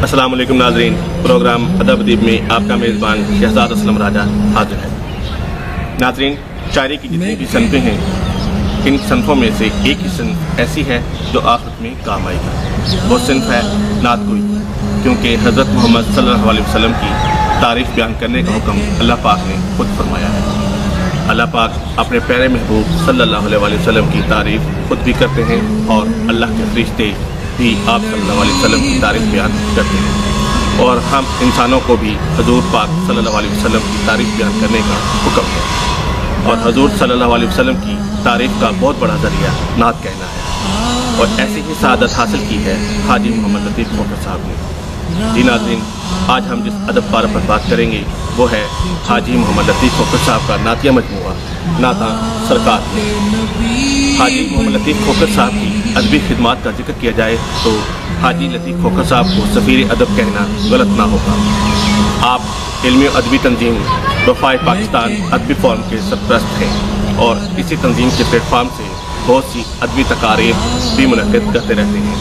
अस्सलाम वालेकुम नाज़रीन, प्रोग्राम अदब अदीब में आपका मेज़बान शहजाद असलम राजा हाजिर है। नाज़रीन, शायरी की जितनी भी सनफ़ें हैं, इन सनफ़ों में से एक ही सनफ़ ऐसी है जो आखिरत में काम आएगी। वो सनफ़ है नात गोई, क्योंकि हज़रत मोहम्मद सल्लल्लाहु अलैहि वसल्लम की तारीफ़ बयान करने का हुक्म अल्लाह पाक ने खुद फरमाया है। अल्लाह पाक अपने प्यारे महबूब सल्लल्लाहु अलैहि वसल्लम की तारीफ़ खुद भी करते हैं और अल्लाह के फरिश्ते भी आप सल्लल्लाहु अलैहि वसल्लम की तारीफ़ बयान करते हैं, और हम इंसानों को भी हजूर पाक सल्लल्लाहु अलैहि वसल्लम की तारीफ़ बयान करने का हुक्म है। और हजूर सल्लल्लाहु अलैहि वसल्लम की तारीफ़ का बहुत बड़ा ज़रिया नात कहना है, और ऐसी ही सआदत हासिल की है हाजी मोहम्मद लतीफ़ खोखर साहब ने। जी नाज़रीन, आज हम जिस अदब पारा पर बात करेंगे वो है हाजी मोहम्मद लतीफ़ खोखर साहब का नातिया मजमूआ नाता सरकार में। हाजी मोहम्मद लतीफ़ खोखर साहब की अदबी खिदमात का जिक्र किया जाए तो हाजी लतीफ़ खोखर साहब को सफ़ीर अदब कहना गलत ना होगा। आप इल्मी अदबी तंजीम वफ़ाए पाकिस्तान अदबी फोरम के सरपरस्त हैं, और इसी तंजीम के प्लेटफार्म से बहुत सी अदबी तकारीर भी मुनक़िद करते रहते हैं।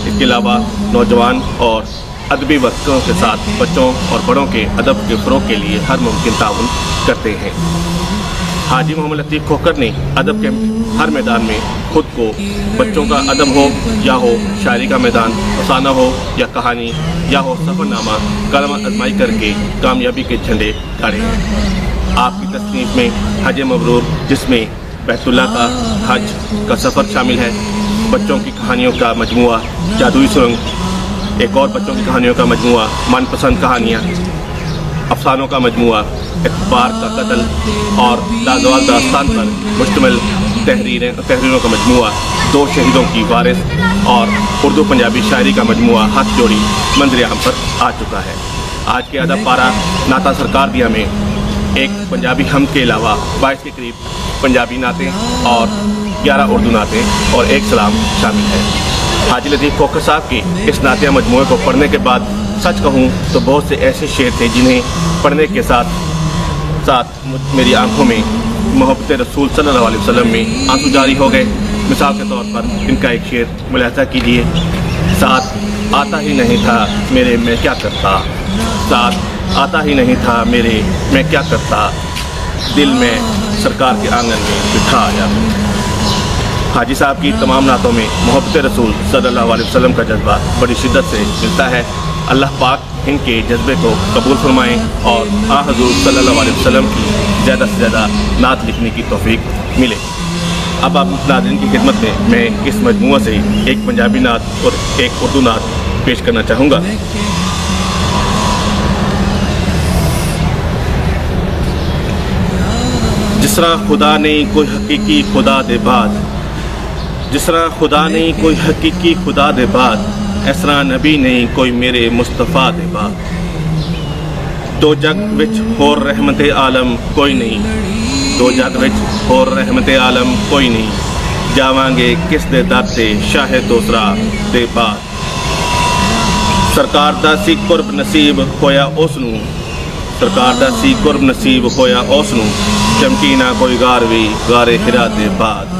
इसके अलावा नौजवान और अदबी वर्करों के साथ बच्चों और बड़ों के अदब के फ़रोग़ के लिए हर मुमकिन ताउन करते हैं। हाजी मोहम्मद लतीफ़ खोखर ने अदब के हर मैदान में खुद को, बच्चों का अदब हो या हो शायरी का मैदान, अफसाना हो या कहानी या हो सफ़रनामा, कलम आज़माई करके कामयाबी के झंडे गाड़े हैं। आपकी तसनीफ़ में हज मबरूर, जिसमें बैतुल्लाह का हज का सफ़र शामिल है, बच्चों की कहानियों का मजमूआ जादुई सुरंग, एक और बच्चों की कहानियों का मजमूआ मनपसंद कहानियाँ, अफसानों का मजमूआ इक़बार का कत्ल, और लाजवाब दास्तान पर मुश्तमिल तहरीरों का मजमूआ दो शहीदों की वारिस, और उर्दू पंजाबी शायरी का मजमूआ हाथ जोड़ी मंज़िल आम पर आ चुका है। आज के अदब पारा नाता सरकार दिया में एक पंजाबी हम के अलावा 22 के करीब पंजाबी नातें और 11 उर्दू नातें और एक सलाम शामिल है। हाजी लतीफ़ खोखर साहब के इस नातिया मजमूए को पढ़ने के बाद सच कहूँ तो बहुत से ऐसे शेर थे जिन्हें पढ़ने के साथ साथ मेरी आंखों में मोहब्बत रसूल सल्लल्लाहु अलैहि वसल्लम में आंसू जारी हो गए। मिसाल के तौर पर इनका एक शेर मुलाहिज़ा कीजिए। साथ आता ही नहीं था मेरे मैं क्या करता, साथ आता ही नहीं था मेरे मैं क्या करता, दिल में सरकार के आंगन में बिठा आया। हाजी साहब की तमाम नातों में मोहब्बत रसूल सल्लल्लाहु अलैहि वसल्लम का जज्बा बड़ी शिद्दत से मिलता है। अल्लाह पाक इनके जज्बे को कबूल फरमाएँ और हज़ूर सल्लल्लाहु अलैहि वसल्लम की ज़्यादा से ज़्यादा नात लिखने की तौफीक मिले। अब आप नाज़रीन की खिदमत में मैं इस मजमूआ से एक पंजाबी नात और एक उर्दू नात पेश करना चाहूँगा। जिस तरह खुदा ने कोई हकीकी खुदा दे बाद, जिस तरह खुदा ने कोई हकीकी खुदा दे बाद, इस तरह नबी ने कोई मेरे मुस्तफ़ा दे बाद। दो जग विच होर रहमते आलम कोई नहीं, दो जग विच होर रहमते आलम कोई नहीं, जावांगे किस दे दर ते शाहे दूसरा दे बाद। सरकार दा सी कुर्ब नसीब होया उसनू, सरकार दा सी कुर्ब नसीब होया उसनू, चमकी ना कोई गारवी गारे हिरा दे बाद।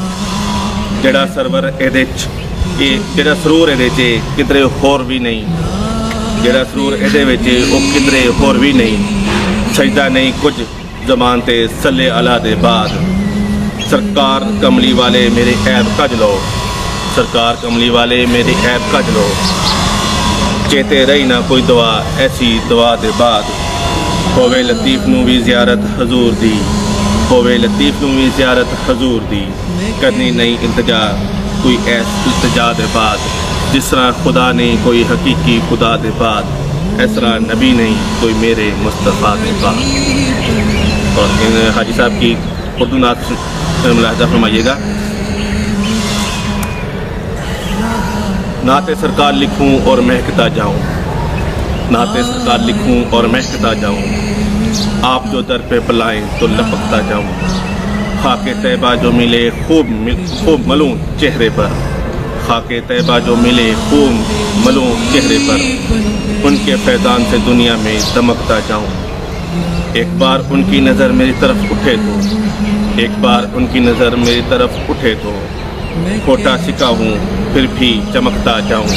जेड़ा सरवर एदे जेड़ा सरूर एदे चे किधरे होर भी नहीं, जेड़ा सरूर एदे विच ओ किधरे होर भी नहीं, सजदा नहीं कुछ ज़बान ते सल्ले अला दे बाद। सरकार कमली वाले मेरे ऐब कज लो, सरकार कमली वाले मेरे ऐब कज लो, चेते रही ना कोई दुआ ऐसी दुआ दे बाद। होवे लतीफ़ नू भी ज़ियारत हजूर दी, होवे लतीफ़ नू भी ज़ियारत हजूर दी, करनी नहीं इल्तिजा कोई ऐस इल्तिजा दे बाद। जिस तरह खुदा ने कोई हकीकी खुदा दे बाद, इस तरह नबी नहीं कोई मेरे मुस्तफ़ा दे बाद। और इन हाजी साहब की उर्दू नात मुलाहिज़ा फरमाइएगा। नाते सरकार लिखूं और महकता जाऊं, नाते सरकार लिखूं और महकता जाऊं, आप जो दर पे बुलाएं तो लपकता जाऊं। खाके तैबा जो मिले खूब मलूं चेहरे पर, खाके तैबा जो मिले खूब मलूं चेहरे पर, उनके फैज़ान से दुनिया में दमकता जाऊं। एक बार उनकी नज़र मेरी तरफ उठे तो, एक बार उनकी नज़र मेरी तरफ उठे तो, खोटा सिका हूँ फिर भी चमकता जाऊँ।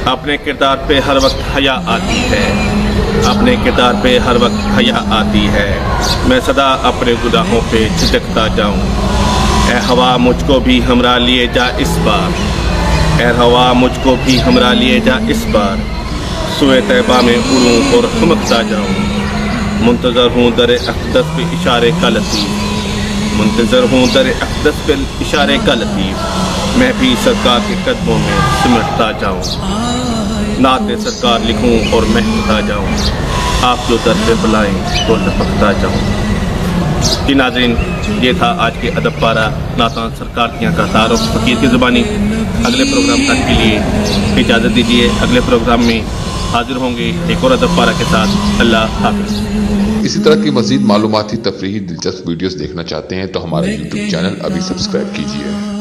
अपने किरदार पे हर वक्त हया आती है, अपने किरदार पे हर वक्त हया आती है। मैं सदा अपने गुनाहों पे झिझकता जाऊं। ए हवा मुझको भी हमरा लिए जा इस बार, ए हवा मुझको भी हमरा लिए जा इस बार। सुए तैबा में उड़ूं और ठुमकता जाऊं। मुंतज़र हूँ दर अक़दस पे इशारे का लतीफ़, मुंतज़र हूँ दर अक़दस पे इशारे का लतीफ़। मैं भी सरकार के कदमों में सिमटता जाऊँ, नाते सरकार लिखूं और महकता जाऊँ। आप जो दर पे बुलाएं तो लपकता जाऊँ। जी नाज़रीन, ये था आज के अदब पारा नातान सरकार कियाँ का तारुफ फ़कीर की ज़ुबानी। अगले प्रोग्राम तक के लिए इजाज़त दीजिए। अगले प्रोग्राम में हाजिर होंगे एक और अदब पारा के साथ। अल्लाह हाफ़िज़। इसी तरह की मज़ीद मालूमाती तफरीही दिलचस्प वीडियोस देखना चाहते हैं तो हमारा YouTube चैनल अभी सब्सक्राइब कीजिए।